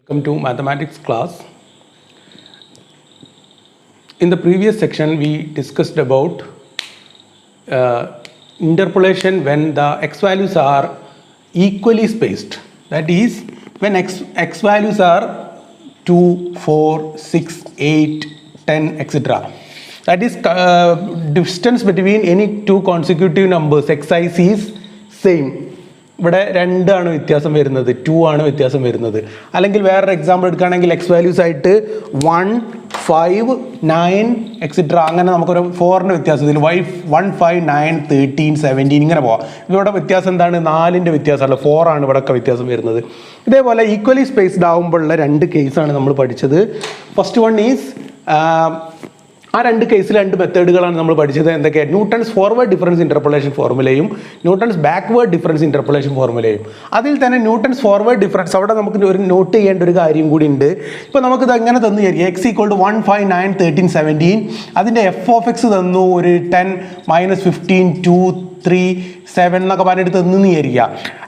Welcome to mathematics class. In the previous section we discussed about interpolation when the x values are equally spaced, that is when x values are 2, 4, 6, 8, 10 etc. That is distance between any two consecutive numbers xi is same. ഇവിടെ 2 ആണ് വ്യത്യാസം വരുന്നത്, 2 ആണ് വ്യത്യാസം വരുന്നത്. അല്ലെങ്കിൽ വേറൊരു example എടുക്കുകയാണെങ്കിൽ എക്സ് വാല്യൂസ് ആയിട്ട് 1, 5, 9 എക്സെട്ര അങ്ങനെ നമുക്കൊരു 4ൻ്റെ വ്യത്യാസം ഇതിൽ 1, 5, 9, 13, 17 ഇങ്ങനെ പോവാം. ഇവിടെ വ്യത്യാസം എന്താണ്? 4ൻ്റെ വ്യത്യാസമല്ല, 4 ആണ് ഇവിടെയൊക്കെ വ്യത്യാസം വരുന്നത്. ഇതേപോലെ ഈക്വലി സ്പേസ്ഡ് ആകുമ്പോഴുള്ള 2 കേസാണ് നമ്മൾ പഠിച്ചത്. ഫസ്റ്റ് വൺ ഈസ് ആ 2 കേസിൽ 2 മെത്തേഡുകളാണ് നമ്മൾ പഠിച്ചത്. എന്തൊക്കെയാണ്? ന്യൂട്ടൺസ് ഫോർവേഡ് ഡിഫറൻസ് ഇൻ്റർപോളേഷൻ ഫോർമുലയും ന്യൂട്ടൺസ് ബാക്ക്വേർഡ് ഡിഫറൻസ് ഇൻ്റർപോളേഷൻ ഫോർമുലയും. അതിൽ തന്നെ ന്യൂട്ടൺസ് ഫോർവേഡ് ഡിഫറൻസ് അവിടെ നമുക്ക് ഒരു നോട്ട് ചെയ്യേണ്ട ഒരു കാര്യം കൂടി ഉണ്ട്. ഇപ്പോൾ നമുക്കിത് എങ്ങനെ തന്നു വിചാരിക്കും, എക്സ് ഈക്വൾ ടു 1, 5, 9, 13, 17. അതിൻ്റെ എഫ് ഓഫ് എക്സ് തന്നു ഒരു 10, -15, 2, 3, 7 എന്നൊക്കെ പറഞ്ഞിട്ട് തന്നു വിചാരിക്കുക.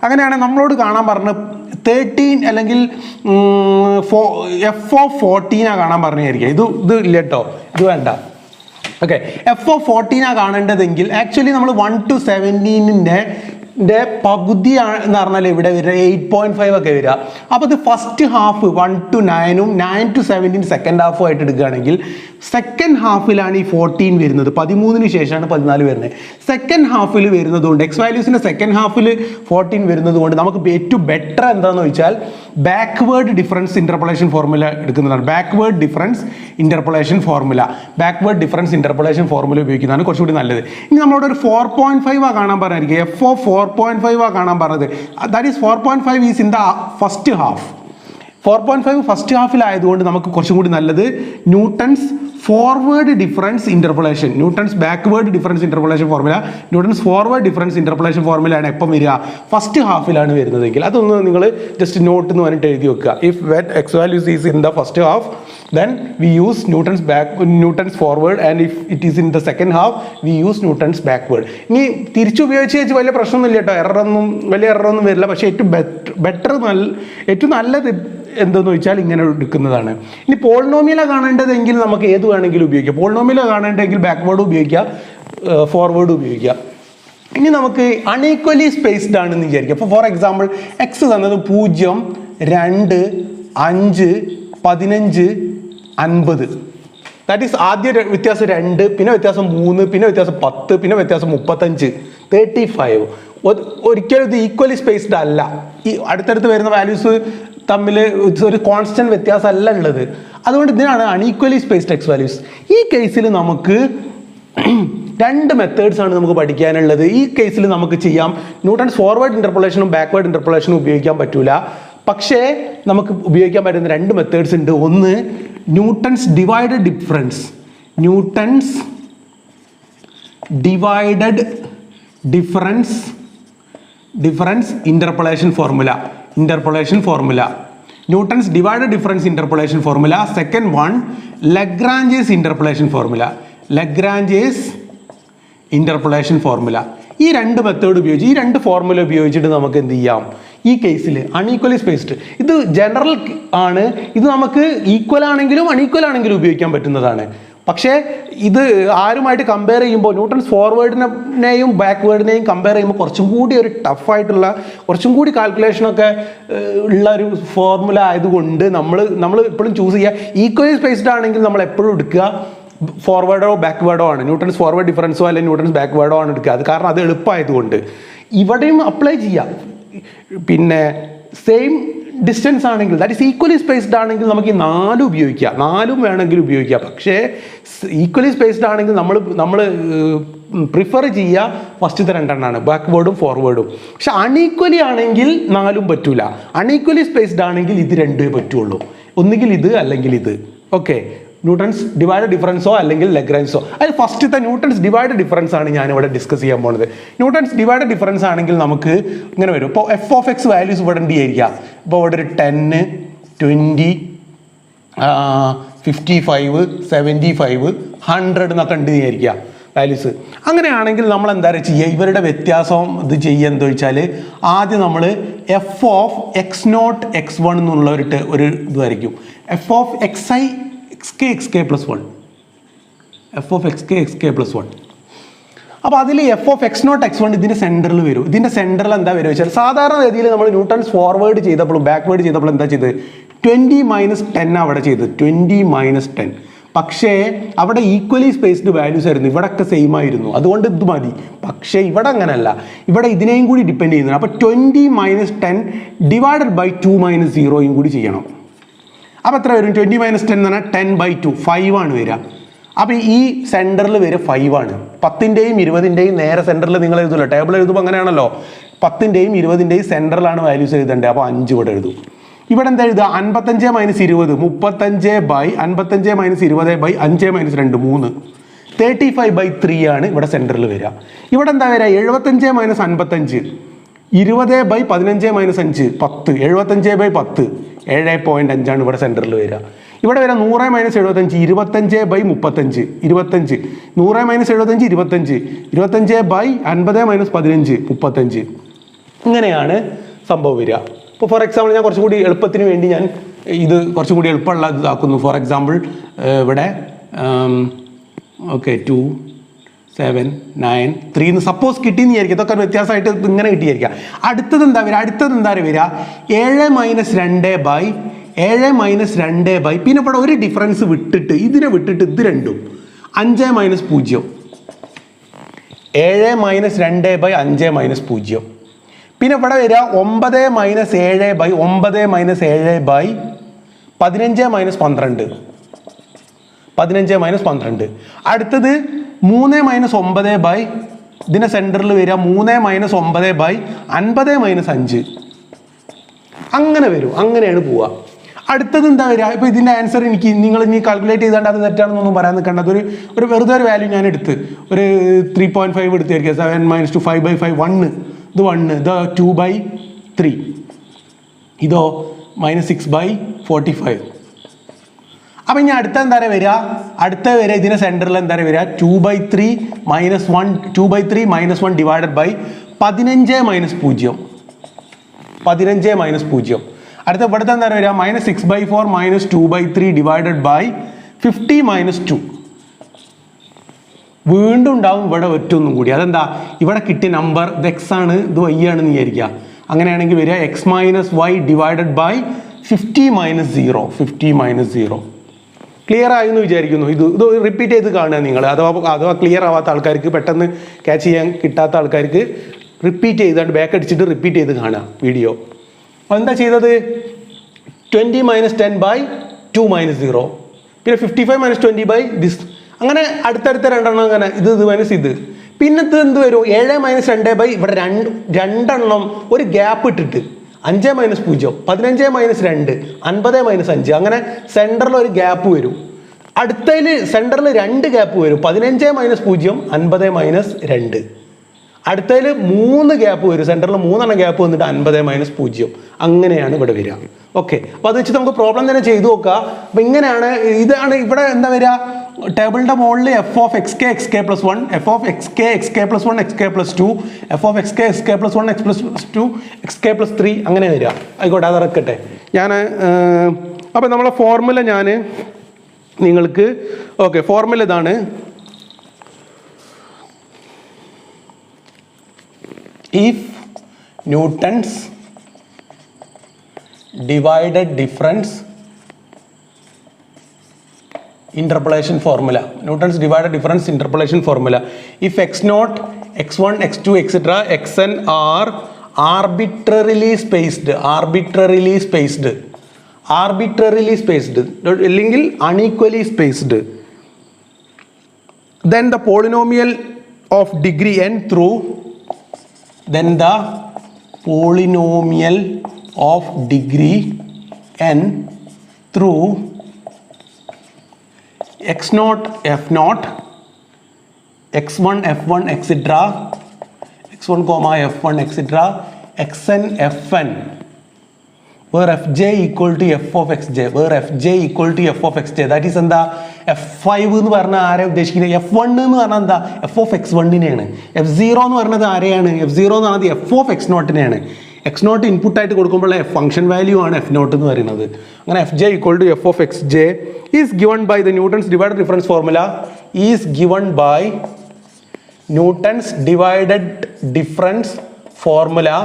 അങ്ങനെയാണെങ്കിൽ നമ്മളോട് കാണാൻ പറഞ്ഞ് 13 അല്ലെങ്കിൽ എഫ് ഓഫ് 14 കാണാൻ പറഞ്ഞു വിചാരിക്കുക. ഇത് ഇല്ല കേട്ടോ, ഇത് വേണ്ട. ഓക്കെ, എഫ് ഓഫ് 14 കാണേണ്ടതെങ്കിൽ ആക്ച്വലി നമ്മൾ 1 to 17ൻ്റെ പകുതി എന്ന് പറഞ്ഞാൽ ഇവിടെ വരിക 8.5 ഒക്കെ വരിക. അപ്പോൾ ഇത് ഫസ്റ്റ് ഹാഫ് 1 to 9ഉം 9 to 17 സെക്കൻഡ് ഹാഫും ആയിട്ട് എടുക്കുകയാണെങ്കിൽ സെക്കൻഡ് ഹാഫിലാണ് ഈ 14 വരുന്നത്. 13ന് ശേഷമാണ് 14 വരുന്നത്. സെക്കൻഡ് ഹാഫിൽ വരുന്നതുകൊണ്ട് എക്സ് വാല്യൂസിൻ്റെ സെക്കൻഡ് ഹാഫിൽ 14 വരുന്നത് കൊണ്ട് നമുക്ക് ഏറ്റവും ബെറ്റർ എന്താണെന്ന് വെച്ചാൽ ബാക്ക്വേർഡ് ഡിഫറൻസ് ഇൻ്റർപോളേഷൻ ഫോർമുല എടുക്കുന്നതാണ്. ബാക്ക്വേർഡ് ഡിഫറൻസ് ഇൻ്റർപോളേഷൻ ഫോർമുല ഉപയോഗിക്കുന്നതാണ് കുറച്ചുകൂടി നല്ലത്. ഇനി നമ്മളോട് ഒരു 4.5 കാണാൻ പറഞ്ഞായിരിക്കും, എഫ് ഓഫ് 4.5 കാണാൻ പറഞ്ഞത്. That is 4.5 is in the first half. 4.5 first ഹാഫിലായതുകൊണ്ട് നമുക്ക് കുറച്ചും കൂടി നല്ലത് Newton's forward difference interpolation, Newton's backward difference interpolation formula, Newton's forward difference interpolation ഫോർമുലയാണ് എപ്പം വരിക? ഫസ്റ്റ് ഹാഫിലാണ് വരുന്നതെങ്കിൽ അതൊന്ന് നിങ്ങൾ ജസ്റ്റ് നോട്ട് എന്ന് പറഞ്ഞിട്ട് എഴുതി വെക്കുക. If when X values is in the first half then we use Newton's forward, and if it is in the second half we use Newton's backward. ഇനി തിരിച്ചു ഉപയോഗിച്ച് വലിയ പ്രശ്നമൊന്നുമില്ല കേട്ടോ, വലിയ എററൊന്നും വരില്ല. പക്ഷേ ഏറ്റവും നല്ലത് എന്തെന്ന് വെച്ചാൽ ഇങ്ങനെ എടുക്കുന്നതാണ്. ഇനി പോളിനോമിയല കാണേണ്ടതെങ്കിൽ നമുക്ക് ഏത് വേണമെങ്കിലും ഉപയോഗിക്കാം. പോളിനോമിയല കാണേണ്ടതെങ്കിൽ ബാക്ക്വേർഡ് ഉപയോഗിക്കാം, ഫോർവേഡ് ഉപയോഗിക്കാം. ഇനി നമുക്ക് അൺഈക്വലി സ്പേസ്ഡ് ആണെന്ന് വിചാരിക്കാം. അപ്പോൾ ഫോർ എക്സാമ്പിൾ എക്സ് തന്നത് 0, 2, 5, 15, 50. ദാറ്റ് ഈസ് ആദ്യ വ്യത്യാസം 2, പിന്നെ വ്യത്യാസം 3, പിന്നെ വ്യത്യാസം 10, പിന്നെ വ്യത്യാസം 35, 35. ഒരിക്കലും ഇത് ഈക്വലി സ്പേസ്ഡ് അല്ല. ഈ അടുത്തടുത്ത് വരുന്ന വാല്യൂസ് തമ്മിൽ ഒരു കോൺസ്റ്റന്റ് വ്യത്യാസം അല്ല ഉള്ളത്. അതുകൊണ്ട് ഇതിനാണ് അൺഈക്വലി സ്പേസ്ഡ് എക്സ് വാല്യൂസ്. ഈ കേസിൽ നമുക്ക് 2 മെത്തേഡ്സ് ആണ് നമുക്ക് പഠിക്കാനുള്ളത്. ഈ കേസിൽ നമുക്ക് ചെയ്യാം ന്യൂട്ടൺസ് ഫോർവേഡ് ഇൻ്റർപോളേഷനും ബാക്ക്വേർഡ് ഇൻ്റർപോളേഷനും ഉപയോഗിക്കാൻ പറ്റൂല. പക്ഷേ നമുക്ക് ഉപയോഗിക്കാൻ പറ്റുന്ന 2 മെത്തേഡ്സ് ഉണ്ട്. ഒന്ന് Newton's divided difference interpolation formula. Newton's divided difference interpolation formula. Second one Lagrange's interpolation formula. ഈ 2 മെത്തേഡ് ഉപയോഗിച്ച് ഈ 2 ഫോർമുല ഉപയോഗിച്ചിട്ട് നമുക്ക് എന്ത് ചെയ്യാം? ഈ കേസിൽ അൺഈക്വലി സ്പേസ്ഡ്, ഇത് ജനറൽ ആണ്, ഇത് നമുക്ക് ഈക്വൽ ആണെങ്കിലും അൺഈക്വൽ ആണെങ്കിലും ഉപയോഗിക്കാൻ പറ്റുന്നതാണ്. പക്ഷേ ഇത് ആരുമായിട്ട് കമ്പയർ ചെയ്യുമ്പോൾ ന്യൂട്ടൺസ് ഫോർവേഡിനെയും ബാക്ക്വേർഡിനെയും കമ്പയർ ചെയ്യുമ്പോൾ കുറച്ചും കൂടി ഒരു ടഫായിട്ടുള്ള, കുറച്ചും കൂടി കാൽക്കുലേഷനൊക്കെ ഉള്ള ഒരു ഫോർമുല ആയതുകൊണ്ട് നമ്മൾ എപ്പോഴും ചൂസ് ചെയ്യുക ഈക്വലി സ്പേസ്ഡ് ആണെങ്കിൽ നമ്മൾ എപ്പോഴും എടുക്കുക ഫോർവേഡോ ബാക്ക്വേർഡോ ആണ്. ന്യൂട്ടൺസ് ഫോർവേഡ് ഡിഫറൻസോ അല്ലെങ്കിൽ ന്യൂട്ടൺസ് ബാക്ക്വേർഡോ ആണ് എടുക്കുക. അത് കാരണം അത് എളുപ്പമായതുകൊണ്ട് ഇവിടെയും അപ്ലൈ ചെയ്യാം. പിന്നെ സെയിം ഡിസ്റ്റൻസ് ആണെങ്കിൽ, ദാറ്റ് ഈസ് ഈക്വലി സ്പേസ്ഡ് ആണെങ്കിൽ നമുക്ക് ഈ 4 ഉപയോഗിക്കാം, 4 വേണമെങ്കിൽ ഉപയോഗിക്കാം. പക്ഷേ ഈക്വലി സ്പേസ്ഡ് ആണെങ്കിൽ നമ്മൾ പ്രിഫർ ചെയ്യുക ഫസ്റ്റത്തെ 2 എണ്ണമാണ്, ബാക്ക്വേർഡും ഫോർവേഡും. പക്ഷെ അൺഈക്വലി ആണെങ്കിൽ 4 പറ്റൂല. അൺഈക്വലി സ്പേസ്ഡ് ആണെങ്കിൽ ഇത് 2 പറ്റുള്ളൂ, ഒന്നുകിൽ ഇത് അല്ലെങ്കിൽ ഇത്. ഓക്കെ, ന്യൂട്ടൺസ് ഡിവൈഡഡ് ഡിഫറൻസോ അല്ലെങ്കിൽ ലഗ്രാഞ്ചോ. അതിൽ ഫസ്റ്റത്തെ ന്യൂട്ടൺസ് ഡിവൈഡഡ് ഡിഫറൻസ് ആണ് ഞാനിവിടെ ഡിസ്കസ് ചെയ്യാൻ പോകുന്നത്. ന്യൂട്ടൺസ് ഡിവൈഡഡ് ഡിഫറൻസ് ആണെങ്കിൽ നമുക്ക് ഇങ്ങനെ വരും. ഇപ്പോൾ എഫ് ഓഫ് എക്സ് വാല്യൂസ് ഇവിടെ ഉണ്ട് ആയിരിക്കാം. ഇപ്പോൾ ഇവിടെ ഒരു 10, 20, 55, 75, 100 എന്നൊക്കെ ഉണ്ട് ആയിരിക്കാം. വാല്യൂസ്. അങ്ങനെയാണെങ്കിൽ നമ്മൾ എന്താ ചെയ്യുക, ഇവരുടെ വ്യത്യാസം ഇത് ചെയ്യുക എന്താ വെച്ചാൽ ആദ്യം നമ്മൾ F of X naught X one എന്നുള്ള ഒരു ഇത് വരയ്ക്കും. F of X I X K plus one, F of X K plus one. അപ്പോൾ അതിൽ F of X naught X one ഇതിൻ്റെ സെൻറ്ററിൽ വരും. ഇതിൻ്റെ സെൻറ്ററിൽ എന്താ വരും വെച്ചാൽ സാധാരണ രീതിയിൽ നമ്മൾ ന്യൂട്ടൺസ് ഫോർവേഡ് ചെയ്തപ്പോഴും ബാക്ക്വേഡ് ചെയ്തപ്പോഴും എന്താ ചെയ്തത് 20-10 അവിടെ ചെയ്തത് 20-10. പക്ഷേ അവിടെ ഈക്വലി സ്പേസ്ഡ് വാല്യൂസ് ആയിരുന്നു, ഇവിടെയൊക്കെ സെയിം ആയിരുന്നു, അതുകൊണ്ട് ഇത് മതി. പക്ഷേ ഇവിടെ അങ്ങനെയല്ല, ഇവിടെ ഇതിനെയും കൂടി ഡിപ്പെൻഡ് ചെയ്യുന്നുണ്ട്. അപ്പോൾ 20-10 ഡിവൈഡഡ് ബൈ 2-0 കൂടി ചെയ്യണം. അപ്പോൾ എത്ര വരും? 20-10 എന്ന് പറഞ്ഞാൽ 10/2 5 ആണ് വരിക. അപ്പോൾ ഈ സെൻറ്ററിൽ വരെ 5 ആണ്. 10ൻ്റെയും 20ൻ്റെയും നേരെ സെൻറ്ററിൽ നിങ്ങൾ എഴുതുമല്ലോ, ടേബിൾ എഴുതുമ്പോൾ അങ്ങനെയാണല്ലോ, 10ൻ്റെയും 20ൻ്റെയും സെൻറ്ററിലാണ് വാല്യൂസ് എഴുതേണ്ടത്. അപ്പോൾ 5 ഇവിടെ എഴുതും. ഇവിടെ എന്താ എഴുതുക? 55-20 35-20/5-20/2 3 35/3 ആണ് ഇവിടെ സെൻറ്ററിൽ വരിക. ഇവിടെ എന്താ വരിക? 75-55 20/15-5 10 75/10 7.5 ആണ് ഇവിടെ സെൻറ്ററിൽ വരിക. ഇവിടെ വരാം 100-75 25/35 25 100-75 25 25/50-15 35. ഇങ്ങനെയാണ് സംഭവം വരിക. ഇപ്പോൾ ഫോർ എക്സാമ്പിൾ ഞാൻ കുറച്ചും കൂടി എളുപ്പത്തിന് വേണ്ടി ഞാൻ ഇത് കുറച്ചും കൂടി എളുപ്പമുള്ള ഇതാക്കുന്നു. ഫോർ എക്സാമ്പിൾ ഇവിടെ ഓക്കെ 2 7 9 3 എന്ന് സപ്പോസ് കിട്ടിയെന്ന് വിചാരിക്കുക. ഇതൊക്കെ വ്യത്യാസമായിട്ട് ഇങ്ങനെ കിട്ടിയായിരിക്കാം. അടുത്തത് എന്താ വരിക? 7-2 പിന്നെ ഇവിടെ ഒരു ഡിഫറൻസ് വിട്ടിട്ട് ഇതിനെ വിട്ടിട്ട് ഇത് രണ്ടും 5-0 7-2/5-0. പിന്നെ ഇവിടെ വരിക 9-7/9-7/15-12 15-12. അടുത്തത് 3-9 ഇതിൻ്റെ സെൻറ്ററിൽ വരിക 3-9/50-5 അങ്ങനെ വരും. അങ്ങനെയാണ് പോവുക. അടുത്തത് എന്താ വരിക? ഇപ്പോൾ ഇതിൻ്റെ ആൻസർ നിങ്ങൾ ഇനി കാൽക്കുലേറ്റ് ചെയ്താണ്ട് അത് തെറ്റാണെന്നൊന്നും പറയാൻ നിൽക്കേണ്ടത്. ഒരു വെറുതെ ഒരു വാല്യൂ ഞാൻ എടുത്ത് ഒരു 3.5 എടുത്തായിരിക്കും. 7 - 2 5/5 1 ഇത് 1 ഇത് 2/3 ഇതോ -6/45. അപ്പം ഇനി അടുത്ത എന്താ വരിക? അടുത്ത വരെ ഇതിൻ്റെ സെൻറ്ററിൽ എന്താ വരിക? 2/3 -1 ഡിവൈഡഡ് ബൈ 15-0 15-0. അടുത്ത ഇവിടുത്തെ എന്താ വരിക? -6/4 -2/3 ഡിവൈഡഡ് ബൈ 50-2. വീണ്ടും ഉണ്ടാവും ഇവിടെ ഒറ്റൊന്നും കൂടി. അതെന്താ? ഇവിടെ കിട്ടിയ നമ്പർ ഇത് എക്സ് ആണ്, ഇത് വൈ ആണെന്ന് വിചാരിക്കുക. അങ്ങനെയാണെങ്കിൽ വരിക x - y divided by 50-0 clear ആയി എന്ന് വിചാരിക്കുന്നു. ഇത് റിപ്പീറ്റ് ചെയ്ത് കാണുക നിങ്ങൾ. അഥവാ ക്ലിയർ ആവാത്ത ആൾക്കാർക്ക്, പെട്ടെന്ന് ക്യാച്ച് ചെയ്യാൻ കിട്ടാത്ത ആൾക്കാർക്ക് റിപ്പീറ്റ് ചെയ്താണ്ട് ബാക്ക് അടിച്ചിട്ട് റിപ്പീറ്റ് ചെയ്ത് കാണുക വീഡിയോ. എന്താ ചെയ്തത്? 20-10/2 പിന്നെ 55 - 20 അങ്ങനെ അടുത്തടുത്ത രണ്ടെണ്ണം അങ്ങനെ ഇത് മൈനസ് ഇത്. പിന്നത്തെ എന്ത് വരും? 7-2 ഇവിടെ രണ്ടെണ്ണം ഒരു ഗ്യാപ്പ് ഇട്ടിട്ട് 5-0 15-2 50-5 അങ്ങനെ സെൻറ്ററിൽ ഒരു ഗ്യാപ്പ് വരും. അടുത്തതിൽ സെൻറ്ററിൽ 2 ഗ്യാപ്പ് വരും. 15-0 50-2. അടുത്തതിൽ 3 ഗ്യാപ്പ് വരും. സെൻറ്ററിൽ 3 ഗ്യാപ്പ് വന്നിട്ട് 50-0 അങ്ങനെയാണ് ഇവിടെ വരിക. ഓക്കെ, അപ്പോൾ അത് വെച്ച് നമുക്ക് പ്രോബ്ലം തന്നെ ചെയ്തു നോക്കുക. അപ്പോൾ ഇങ്ങനെയാണ്. ഇതാണ് ഇവിടെ എന്താ വരിക? ടേബിളിൻ്റെ മുകളിൽ F of X K plus 1 F of X K plus 1 X K plus 2 F of X K plus 1 X plus 2 X K plus 3 അങ്ങനെ വരിക. ആയിക്കോട്ടെ, അത് ഇറക്കട്ടെ ഞാൻ. അപ്പോൾ നമ്മളെ ഫോർമുല ഞാൻ നിങ്ങൾക്ക് ഓക്കെ ഫോർമുല ഇതാണ്. If Newton's divided difference interpolation formula, Newton's divided difference interpolation formula, if x0 x1 x2 etc xn are arbitrarily spaced അല്ലെങ്കിൽ unequally spaced, then the polynomial of degree n through then the polynomial of degree n through x0 f0 x1 f1 etc x1 f1 etc xn fn where fj equal to f of xj, where fj equal to f of xj, that is എന്താ f5 എന്ന് പറഞ്ഞാൽ ആരെ ഉദ്ദേശിക്കുന്നത്, f1 എന്ന് പറഞ്ഞാൽ എന്താ f of x1നെയാണ്, f0 എന്ന് പറയുന്നത് ആരെയാണ്, f0 എന്ന് പറയുന്നത് f of x0നെയാണ്. x0 ഇൻപുട്ട് ആയിട്ട് കൊടുക്കുമ്പോൾ ഫംഗ്ഷൻ വാല്യൂ ആണ് f0 എന്ന് പറയുന്നത്. അങ്ങനെ fj equal to f of xj is given by the Newton's divided difference formula, is given by Newton's divided difference formula.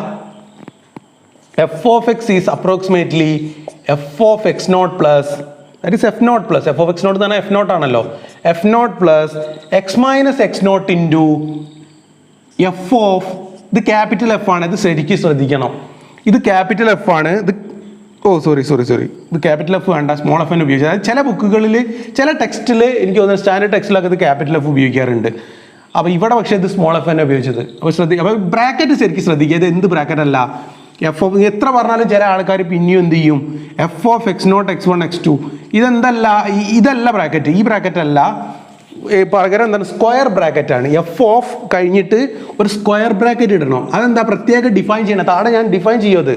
f of x is approximately f of x0 plus, that is f0 plus, f of x0 എന്ന് പറഞ്ഞാൽ f0 ആണല്ലോ, f0 plus x minus x0 into f of, ഇത് capital F ആണ്, ഇത് ശരിക്കും ശ്രദ്ധിക്കണം, ഇത് capital F ആണ്, ഇത് സോറി ഇത് ക്യാപിറ്റൽ എഫ് വേണ്ട, സ്മോൾ എഫ് തന്നെ ഉപയോഗിച്ചത്. അതായത് ചില ബുക്കുകളിൽ ചില ടെക്സ്റ്റിൽ എനിക്ക് തോന്നുന്നു സ്റ്റാൻഡേർഡ് ടെക്സ്റ്റിലൊക്കെ ഇത് ക്യാപിറ്റൽ എഫ് ഉപയോഗിക്കാറുണ്ട്. അപ്പോൾ ഇവിടെ പക്ഷേ ഇത് സ്മോൾ എഫ് തന്നെ ഉപയോഗിച്ചത്. അപ്പോൾ ബ്രാക്കറ്റ് ശരിക്കും ശ്രദ്ധിക്കുക, ഇത് എന്ത് ബ്രാക്കറ്റ് അല്ല, എഫ് ഓഫ് എത്ര പറഞ്ഞാലും ചില ആൾക്കാർ പിന്നെയും എന്ത് ചെയ്യും, F of x0 x1 x2, ഇതെന്തല്ല, ഇതല്ല ബ്രാക്കറ്റ്, ഈ ബ്രാക്കറ്റ് അല്ല, പകരം എന്താണ് സ്ക്വയർ ബ്രാക്കറ്റ് ആണ്. എഫ് ഓഫ് കഴിഞ്ഞിട്ട് ഒരു സ്ക്വയർ ബ്രാക്കറ്റ് ഇടണം. അതെന്താ പ്രത്യേകം ഡിഫൈൻ ചെയ്യണം, താഴെ ഞാൻ ഡിഫൈൻ ചെയ്യുന്നത്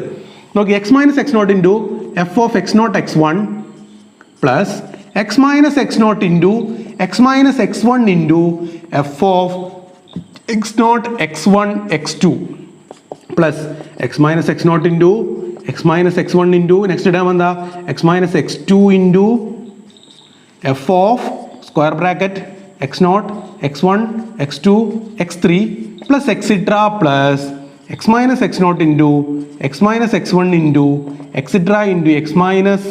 നോക്കി, x minus x0 into F of x0 x1 plus x minus x0 into x minus x1 into F of x0 x1 x2 plus x minus x0 into x minus x1 into next ഇടാൻ എന്താ x minus x2 into F of square bracket x0 x1 x2 x3 plus extra plus x minus x0 into x minus x1 into extra into x minus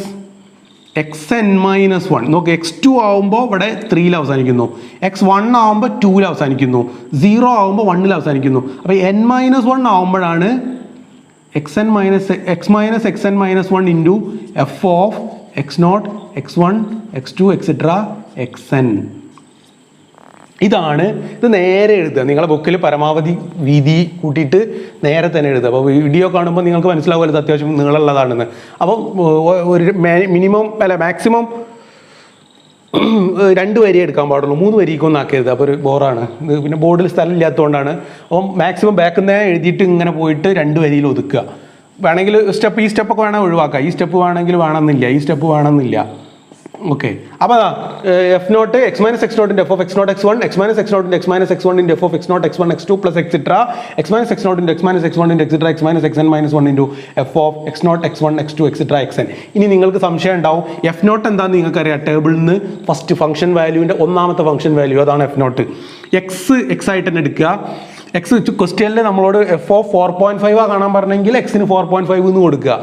xn minus 1. നോക്ക് x2 ആവുമ്പോൾ ഇവിടെ 3ൽ അവസാനിക്കുന്നു, x1 ആവുമ്പോൾ 2ൽ അവസാനിക്കുന്നു, 0 ആവുമ്പോൾ 1ൽ അവസാനിക്കുന്നു. അപ്പോൾ n minus 1 ആവുമ്പോഴാണ് x minus xn minus 1 into F of x0 x1 x2 extra xn. ഇതാണ്, ഇത് നേരെ എഴുതുക, നിങ്ങളുടെ ബുക്കിൽ പരമാവധി വീതി കൂട്ടിയിട്ട് നേരെ തന്നെ എഴുതുക. അപ്പോൾ വീഡിയോ കാണുമ്പോൾ നിങ്ങൾക്ക് മനസ്സിലാവുമല്ലോ അത്യാവശ്യം നീളമുള്ളതാണെന്ന്. അപ്പം ഒരു മിനിമം അല്ല മാക്സിമം 2 വരി എടുക്കാൻ പാടുള്ളൂ, 3 വരിക്കൊന്നും ആക്കരുത്, അപ്പോൾ ഒരു ബോറാണ് ഇത്, പിന്നെ ബോർഡിൽ സ്ഥലം ഇല്ലാത്തതുകൊണ്ടാണ്. അപ്പം മാക്സിമം ബാക്കിൽ നിന്ന് എഴുതിയിട്ട് ഇങ്ങനെ പോയിട്ട് 2 വരിയിൽ ഒതുക്കുക. വേണമെങ്കിൽ ഈ സ്റ്റെപ്പൊക്കെ വേണമെങ്കിൽ ഒഴിവാക്കുക, ഈ സ്റ്റെപ്പ് വേണമെങ്കിൽ വേണമെന്നില്ല, ഈ സ്റ്റെപ്പ് വേണമെന്നില്ല. ഓക്കെ, അപ്പോൾ f0 x minus x0 into F of x0 x1, x minus x0 into x minus x1 into F of x0 x1 x2 plus extra x minus x0 into x minus x1 into extra x minus xn minus 1 into F of x0 x1 x2 extra xn. ഇനി നിങ്ങൾക്ക് സംശയം ഉണ്ടാവും, f0 എന്താണെന്ന് നിങ്ങൾക്കറിയാം, ടേബിളിൽ നിന്ന് first function വാല്യൂവിൻ്റെ ഒന്നാമത്തെ function value അതാണ് f0. x ആയിട്ട് തന്നെ എടുക്കുക. എക്സ് ക്വസ്റ്റ്യനിൽ നമ്മളോട് എഫ് ഓഫ് 4.5 കാണാൻ പറഞ്ഞെങ്കിൽ എക്സിന് 4.5 എന്ന് കൊടുക്കുക.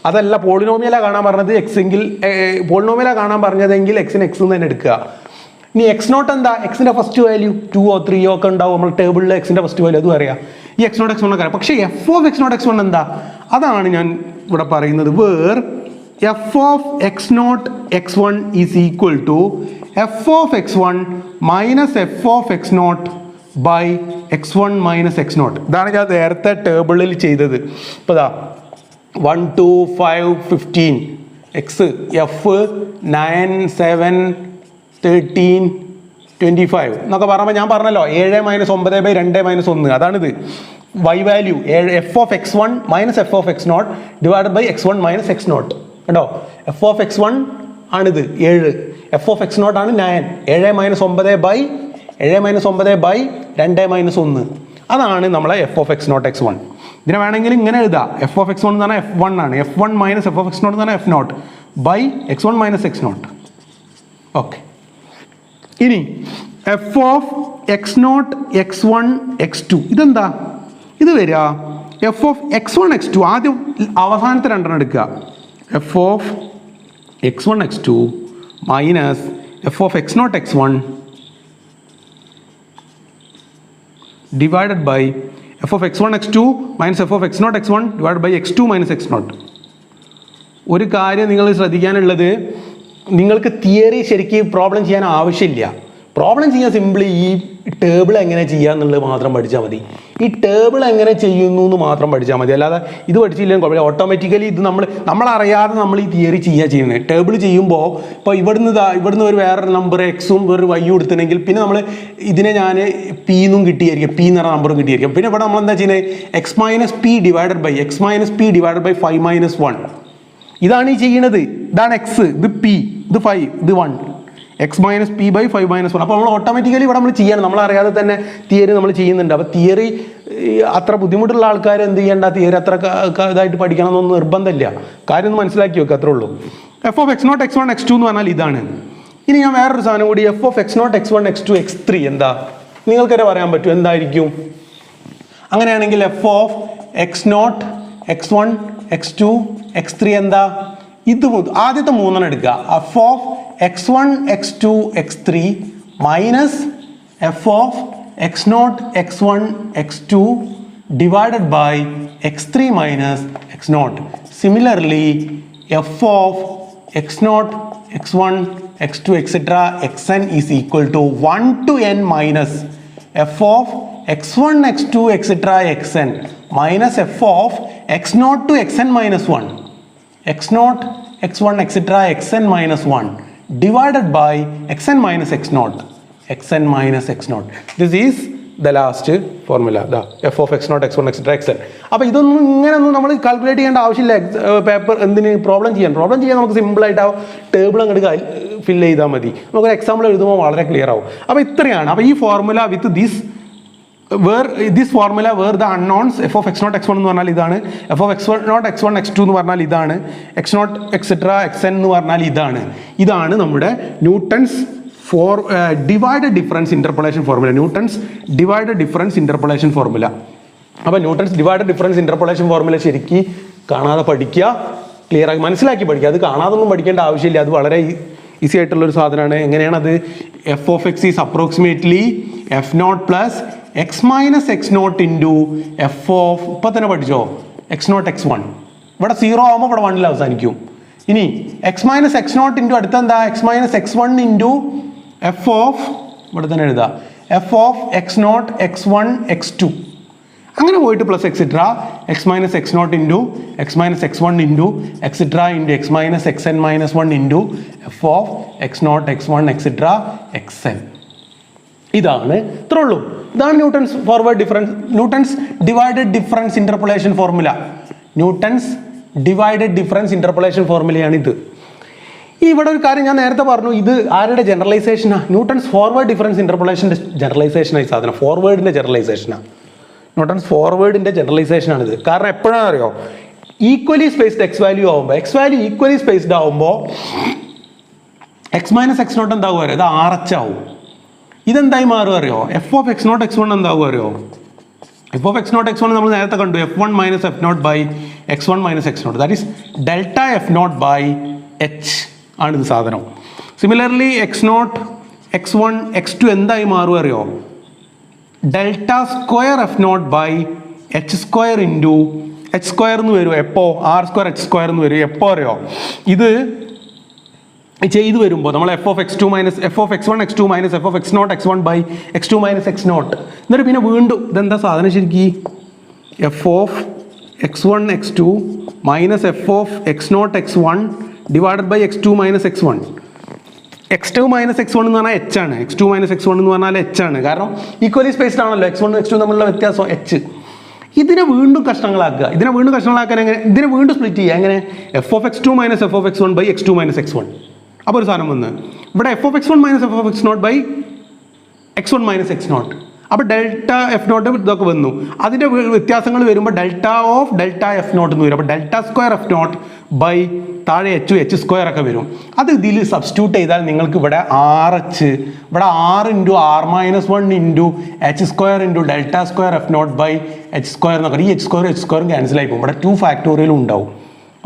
അതല്ല പോളിനോമിയലാണ് കാണാൻ പറഞ്ഞത് എക്സെങ്കിൽ, പോളിനോമിയലാണ് കാണാൻ പറഞ്ഞതെങ്കിൽ എക്സിന് എക്സ് തന്നെ എടുക്കുക. ഇനി x0 എന്താ, എക്സിൻ്റെ ഫസ്റ്റ് വാല്യൂ 2 3 ഒക്കെ ഉണ്ടാവും നമ്മൾ ടേബിളിൽ, എക്സിൻ്റെ ഫസ്റ്റ് വാല്യൂ അതും അറിയാം, ഈ x0 x1 ഒക്കെ അറിയാം. പക്ഷേ എഫ് ഓഫ് x0 x1 എന്താ, അതാണ് ഞാൻ ഇവിടെ പറയുന്നത്. Where F of x0 x1 is equal to F of x1 minus F of x0 by x1 minus x0. ഇതാണ് ഞാൻ നേരത്തെ ടേബിളിൽ ചെയ്തത്. ഇപ്പോൾ ഇതാ 1 2 5 15 എക്സ്, എഫ് 9 7 13 25 എന്നൊക്കെ പറയുമ്പോൾ ഞാൻ പറഞ്ഞല്ലോ 7 മൈനസ് 9 ബൈ 2 മൈനസ് 1, അതാണിത് y value. F of x1 minus F of x0 by ബൈ x1 മൈനസ് x0 കേട്ടോ. എഫ് ഓഫ് x1 ആണിത് 7, എഫ് ഓഫ് x0 ആണ് 9, 7 minus 9 by 7 minus 9 by 2 minus 1, അതാണ് നമ്മളെ എഫ് ഓഫ് x0 x1. ഇതിനെ വേണമെങ്കിൽ ഇങ്ങനെ എഴുതാം, എഫ് ഓഫ് x1 എന്ന് പറഞ്ഞാൽ f1 ആണ്, f1 minus F of x0 എന്ന് പറഞ്ഞാൽ f0 by x1 minus x0. Okay, ഇനി F of x0 x1 x2 ഇതെന്താ, ഇത് വരിക എഫ് ഓഫ് x1 x2, ആദ്യം അവസാനത്തെ രണ്ടെണ്ണം എടുക്കുക, F of x1 x2 minus F of x0 x1 divided by f of x1 x2 minus f of x0 x1 divided by x2 minus x0. ഒരു കാര്യം നിങ്ങൾ ശ്രദ്ധിക്കാനുള്ളത്, നിങ്ങൾക്ക് തിയറി ശരിക്കും പ്രോബ്ലം ചെയ്യാൻ ആവശ്യമില്ല, പ്രോബ്ലം ചെയ്യാൻ സിമ്പിളി ഈ ടേബിൾ എങ്ങനെ ചെയ്യുക എന്നുള്ളത് മാത്രം പഠിച്ചാൽ മതി. ഈ ടേബിൾ എങ്ങനെ ചെയ്യുന്നു എന്ന് മാത്രം പഠിച്ചാൽ മതി, അല്ലാതെ ഇത് പഠിച്ചില്ലെങ്കിൽ കുഴപ്പമില്ല. ഓട്ടോമാറ്റിക്കലി ഇത് നമ്മളറിയാതെ നമ്മൾ ഈ തിയറി ചെയ്യുന്നത്. ടേബിൾ ചെയ്യുമ്പോൾ ഇപ്പോൾ ഇവിടുന്ന് ഒരു വേറൊരു നമ്പർ എക്സും ഒരു വൈയും എടുത്തിട്ടുണ്ടെങ്കിൽ പിന്നെ നമ്മൾ ഇതിനെ ഞാൻ പി എന്നും കിട്ടിയായിരിക്കും, പി എന്ന് പറഞ്ഞ നമ്പറും കിട്ടിയായിരിക്കും. പിന്നെ ഇവിടെ നമ്മൾ എന്താ ചെയ്യുന്നത്, X minus P divided by 5 - 1 ഇതാണ് ഈ ചെയ്യണത്. ഇതാണ് എക്സ്, ഇത് പി, ഇത് 5, ഇത് 1. X minus P by 5 - 1. അപ്പോൾ നമ്മൾ ഓട്ടോമാറ്റിക്കലി ഇവിടെ നമ്മൾ ചെയ്യണം, നമ്മളറിയാതെ തന്നെ തിയറി നമ്മൾ ചെയ്യുന്നുണ്ട്. അപ്പോൾ തിയറി അത്ര ബുദ്ധിമുട്ടുള്ള ആൾക്കാർ എന്ത് ചെയ്യേണ്ട, തിയറി അത്ര ഇതായിട്ട് പഠിക്കണം എന്നൊന്നും നിർബന്ധമില്ല. കാര്യം ഒന്ന് മനസ്സിലാക്കി വെക്കുക, അത്രേ ഉള്ളൂ. F of x0 x1 x2 എന്ന് പറഞ്ഞാൽ ഇതാണ്. ഇനി ഞാൻ വേറൊരു സാധനം കൂടി, F of x0 x1 x2 x3 എന്താ നിങ്ങൾക്കരെ പറയാൻ പറ്റും എന്തായിരിക്കും? അങ്ങനെയാണെങ്കിൽ F of x0 x1 x2 x3 എന്താ? ഇത് ആദ്യത്തെ മൂന്നെണ്ണം എടുക്കുക. F of x1 x2 x3 minus F of x0 x1 x2 divided by x3 minus x0. Similarly F of x0 x1 x2 etc. xn is equal to 1 to n minus f of x1 x2 etc. xn minus f of x0 to xn minus 1 x0 x1 etc. xn minus 1 divided by xn minus x0 xn minus x0. This is the last formula, the f of x0 x1 etc. xn. അപ്പോൾ ഇതൊന്നും ഇങ്ങനെയൊന്നും നമ്മൾ calculate ചെയ്യേണ്ട ആവശ്യമില്ല. Paper എന്തിന് problem ചെയ്യാൻ നമുക്ക് സിമ്പിളായിട്ട് ആ ടേബിൾ അങ്ങോട്ട് ഫില്ല് ചെയ്താൽ മതി. നമുക്ക് എക്സാമ്പിൾ എഴുതുമ്പോൾ വളരെ ക്ലിയർ ആവും. അപ്പോൾ ഇത്രയാണ്. അപ്പോൾ ഈ formula with this formula where the unknowns F of x0 x1 എന്ന് പറഞ്ഞാൽ ഇതാണ്, F of x0 x1 x2 എന്ന് പറഞ്ഞാൽ ഇതാണ്, x0 etc. xn എന്ന് പറഞ്ഞാൽ ഇതാണ് നമ്മുടെ Newton's divided difference interpolation formula. Newton's divided difference interpolation formula. അപ്പോൾ Newton's divided difference interpolation formula ശരിക്കും കാണാതെ പഠിക്കുക, ക്ലിയർ ആക്കി മനസ്സിലാക്കി പഠിക്കുക. അത് കാണാതൊന്നും പഠിക്കേണ്ട ആവശ്യമില്ല, അത് വളരെ ഈസി ആയിട്ടുള്ളൊരു സാധനമാണ്. എങ്ങനെയാണത്? F of X is approximately f0 plus X minus x0 into F of, ഇപ്പം തന്നെ പഠിച്ചോ, x0 x1. ഇവിടെ 0 ആകുമ്പോൾ ഇവിടെ 1 അവസാനിക്കും. ഇനി എക്സ് മൈനസ് x0 ഇൻറ്റു അടുത്ത എന്താ, X minus x1 into F of, ഇവിടെ തന്നെ എഴുതാം, F of x0 x1 x2. അങ്ങനെ പോയിട്ട് plus etcetera X minus x0 into X minus x1 into etcetera into X minus xn minus 1 into F of x0 x1 etcetera xn. ഇതാണ്, ഇത്രേ ഉള്ളൂ. ഇതാണ് Newton's forward difference, Newton's divided difference interpolation formula. Newton's divided difference interpolation ഫോർമുലയാണ് ഇത്. ഇവിടെ ഒരു കാര്യം ഞാൻ നേരത്തെ പറഞ്ഞു, ഇത് ആരുടെ ജനറലൈസേഷനാണ്? ന്യൂട്ടൺസ് ഫോർവേഡ് ഡിഫറൻസ് ഇന്റർപോളേഷൻ്റെ ജനറലൈസേഷനായി സാധനം, ഫോർവേഡിൻ്റെ ജനറലൈസേഷനാണ്. ന്യൂട്ടൺസ് ഫോർവേഡിൻ്റെ ജനറലൈസേഷനാണിത്. കാരണം എപ്പോഴാണ് അറിയോ, ഈക്വലി സ്പേസ്ഡ് എക്സ് വാല്യൂ ആകുമ്പോൾ, എക്സ് വാല്യൂ ഈക്വലി സ്പേസ്ഡ് ആകുമ്പോൾ എക്സ് മൈനസ് x0 എന്താകും അറിയോ, ഇത് RH ആവും. ഇതെന്തായി മാറും അറിയോ, എഫ് ഓഫ് x0 x1 എന്താകും അറിയോ, എഫ് ഓഫ് x0 x1 നമ്മൾ നേരത്തെ കണ്ടു, f1 minus f0 by x1 minus x0, that is delta f0 by h ആണിത് സാധനം. സിമിലർലി x0 x1 x2 എന്തായി മാറും അറിയോ, delta square f0 by h square into h square എന്ന് വരും, എപ്പോൾ r സ്ക്വയർ h സ്ക്വയർ എന്ന് വരും. എപ്പോൾ അറിയോ, ഇത് ചെയ്ത് വരുമ്പോൾ നമ്മൾ F of x2 minus F of x1 x2 minus F of x0 x1 by x2 minus x0. എന്നിട്ട് പിന്നെ വീണ്ടും ഇതെന്താ സാധനം ശരിക്കും, F of x1 x2 minus F of x0 x1 ഡിവൈഡഡ് ബൈ x2 minus x1. x2 minus x1 എന്ന് പറഞ്ഞാൽ h ആണ്, x2 മൈനസ് x1 എന്ന് പറഞ്ഞാൽ h ആണ്. കാരണം ഈക്വലി സ്പേസ്ഡ് ആണല്ലോ, x1 x2 തമ്മിലുള്ള വ്യത്യാസം h. ഇതിനെ വീണ്ടും കഷ്ണങ്ങളാക്കുക, ഇതിനെ വീണ്ടും കഷ്ണങ്ങളാക്കാൻ എങ്ങനെ, ഇതിനെ വീണ്ടും സ്പ്ലിറ്റ് ചെയ്യുക എങ്ങനെ, F of x2 minus F of x1 by x2 minus x1. അപ്പോൾ ഒരു സാധനം വന്ന് ഇവിടെ F of x1 minus F of x0 by x1 minus x0. അപ്പോൾ ഡെൽറ്റ f0 ഇതൊക്കെ വന്നു, അതിൻ്റെ വ്യത്യാസങ്ങൾ വരുമ്പോൾ ഡെൽറ്റ ഓഫ് ഡെൽറ്റ f0 എന്ന് വരും. അപ്പോൾ ഡെൽറ്റ സ്ക്വയർ f0 ബൈ താഴെ h സ്ക്വയർ ഒക്കെ വരും. അത് ഇതിൽ സബ്സ്റ്റിറ്റ്യൂട്ട് ചെയ്താൽ നിങ്ങൾക്ക് ഇവിടെ RH, ഇവിടെ r into r minus 1 into h square into delta square f0 by h square എന്നൊക്കെ, ഈ h സ്ക്വയറും ക്യാൻസൽ ആയി പോകും. ഇവിടെ 2 ഫാക്ടോറിയലും ഉണ്ടാവും.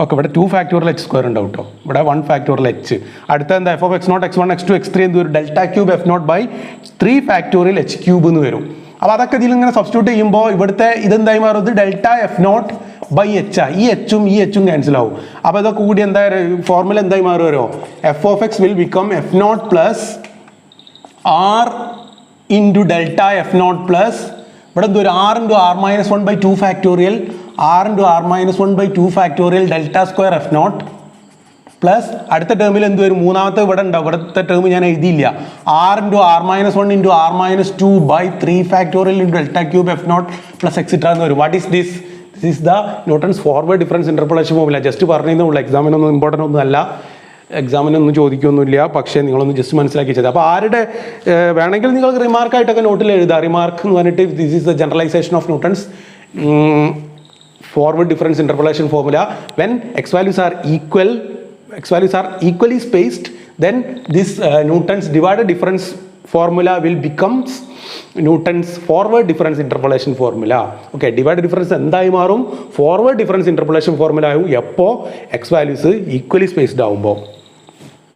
ഓക്കെ, ഇവിടെ 2 ഫാക്ടോറിയൽ h സ്ക്വയർ ഉണ്ടാവും കേട്ടോ, ഇവിടെ 1 ഫാക്ടോറിയൽ h. അടുത്ത എന്താ, F of x0 x1 x2 x3 എന്ത് വരും, delta cube f0 by 3 factorial h cube എന്ന് വരും. അപ്പോൾ അതൊക്കെ ഇതിൽ ഇങ്ങനെ സബ്സ്റ്റിറ്റ്യൂട്ട് ചെയ്യുമ്പോൾ ഇവിടുത്തെ ഇതെന്തായി മാറും, ഇത് ഡെൽറ്റ f0 ബൈ h. ഈ h ക്യാൻസൽ ആവും. അപ്പോൾ ഇതൊക്കെ കൂടി എന്താ ഫോർമുല എന്തായി മാറുമോ, F of X will become f0 plus r into delta f0 plus ഇവിടെ എന്തൊരു r into r minus 1 by 2 factorial r into r minus 1 by 2 factorial delta square f0 plus അടുത്ത ടേമിൽ എന്ത് വരും, മൂന്നാമത്തെ ഇവിടെ ഉണ്ടാവും, ഇവിടുത്തെ ടേം ഞാൻ എഴുതിയില്ല, r into r minus 1 into r minus 2 by 3 factorial into delta cube f0 plus extra എന്ന് വരും. What is this this is the Newton's forward difference interpolation formula. Just പറഞ്ഞുള്ള എക്സാമിനൊന്നും ഇമ്പോർട്ടൻ്റ് ഒന്നും അല്ല, എക്സാമിനൊന്നും ചോദിക്കൊന്നുമില്ല, പക്ഷേ നിങ്ങളൊന്ന് ജസ്റ്റ് മനസ്സിലാക്കി വെച്ചത്. അപ്പോൾ ആരുടെ വേണമെങ്കിൽ നിങ്ങൾക്ക് റിമാർക്കായിട്ടൊക്കെ നോട്ടിൽ എഴുതാം. റിമാർക്ക് എന്ന് പറഞ്ഞിട്ട് this is the generalization of Newton's forward difference interpolation formula. When x values are equally spaced, then this Newton's divided difference formula will becomes Newton's forward difference interpolation formula. Okay, divided difference എന്തായി മാറും? forward difference interpolation formula ആവും എപ്പോൾ x values equally spaced ആവുമ്പോൾ.